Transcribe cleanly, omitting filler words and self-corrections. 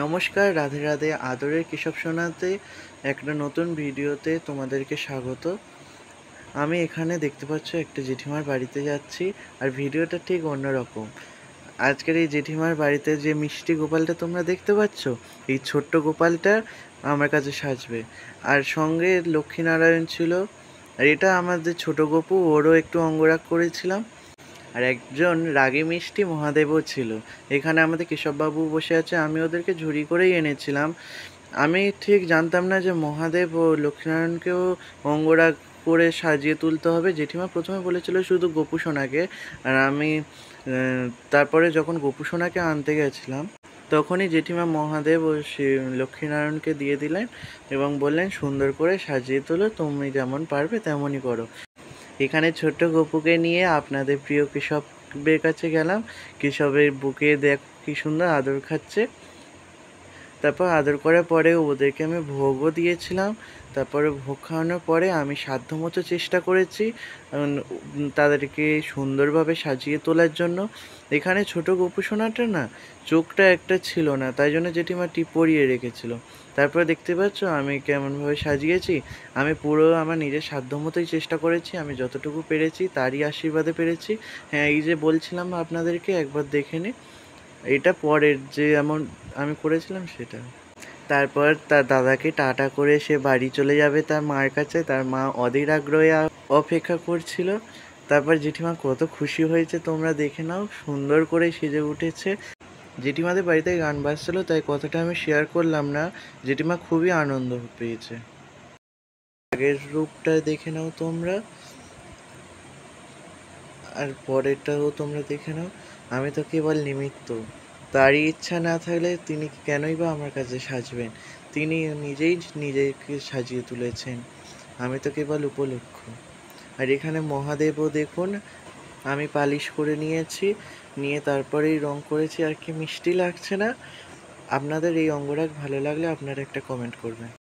নমস্কার, রাধে রাধে। আদরের কেশব সোনাতে একটা নতুন ভিডিওতে তোমাদেরকে স্বাগত। আমি এখানে দেখতে পাচ্ছ একটা জেঠিমার বাড়িতে যাচ্ছি, আর ভিডিওটা ঠিক অন্যরকম। আজকের এই জেঠিমার বাড়িতে যে মিষ্টি গোপালটা তোমরা দেখতে পাচ্ছ, এই ছোট্ট গোপালটা আমার কাছে সাজবে। আর সঙ্গে লক্ষ্মীনারায়ণ ছিল, আর এটা আমাদের ছোট গপু, ওরও একটু অঙ্গরাগ করেছিলাম। আর একজন রাগী মিষ্টি মহাদেবও ছিল। এখানে আমাদের কেশববাবু বসে আছে, আমি ওদেরকে ঝুড়ি করেই এনেছিলাম। আমি ঠিক জানতাম না যে মহাদেব ও লক্ষ্মীনারায়ণকেও অঙ্গরাগ করে সাজিয়ে তুলতে হবে। জেঠিমা প্রথমে বলেছিল শুধু গোপু সোনাকে, আর আমি তারপরে যখন গোপু সোনাকে আনতে গেছিলাম, তখনই জেঠিমা মহাদেব ও লক্ষ্মীনারায়ণকে দিয়ে দিলেন এবং বললেন সুন্দর করে সাজিয়ে তোলো, তুমি যেমন পারবে তেমনই করো। এখানে ছোট্ট গপুকে নিয়ে আপনাদের প্রিয় কেশবের কাছে গেলাম। কেশবের বুকে দেখ কি সুন্দর আদর খাচ্ছে। তারপর আদর করার পরে ওদেরকে আমি ভোগও দিয়েছিলাম। তারপরে ভোগ খাওয়ানোর পরে আমি সাধ্যমতো চেষ্টা করেছি তাদেরকে সুন্দরভাবে সাজিয়ে তোলার জন্য। এখানে ছোট গপু সোনাটা না, চোখটা একটা ছিল না, তাই জন্য জেঠিমা টিপ পরিয়ে রেখেছিল। তারপরে দেখতে পাচ্ছ আমি কেমনভাবে সাজিয়েছি। আমি পুরো আমার নিজের সাধ্যমতোই চেষ্টা করেছি, আমি যতটুকু পেরেছি তারই আশীর্বাদে পেরেছি। হ্যাঁ, এই যে বলছিলাম আপনাদেরকে, একবার দেখে নিন। এটা পরের যে এমন আমি করেছিলাম সেটা। তারপর তার দাদাকে টাটা করে সে বাড়ি চলে যাবে তার মার কাছে। তার মা অধীর আগ্রহে অপেক্ষা করছিল। তারপর জেঠিমা কত খুশি হয়েছে তোমরা দেখে নাও, সুন্দর করে সেজে উঠেছে। জেঠিমাদের বাড়িতে গান বাজছিল, তাই কথাটা আমি শেয়ার করলাম না। জেঠিমা খুবই আনন্দ পেয়েছে। আগের রূপটা দেখে নাও তোমরা, আর পরেরটাও তোমরা দেখে নাও। আমি তো কেবল নিমিত্ত, তারই ইচ্ছা না থাকলে তিনি কেনই বা আমার কাছে সাজবেন। তিনি নিজেই নিজেকে সাজিয়ে তুলেছেন, আমি তো কেবল উপলক্ষ। আর এখানে মহাদেবও দেখুন, আমি পালিশ করে নিয়েছি, নিয়ে তারপরেই রং করেছি। আর কি মিষ্টি লাগছে না? আপনাদের এই অঙ্গরাগ ভালো লাগলে আপনারা একটা কমেন্ট করবেন।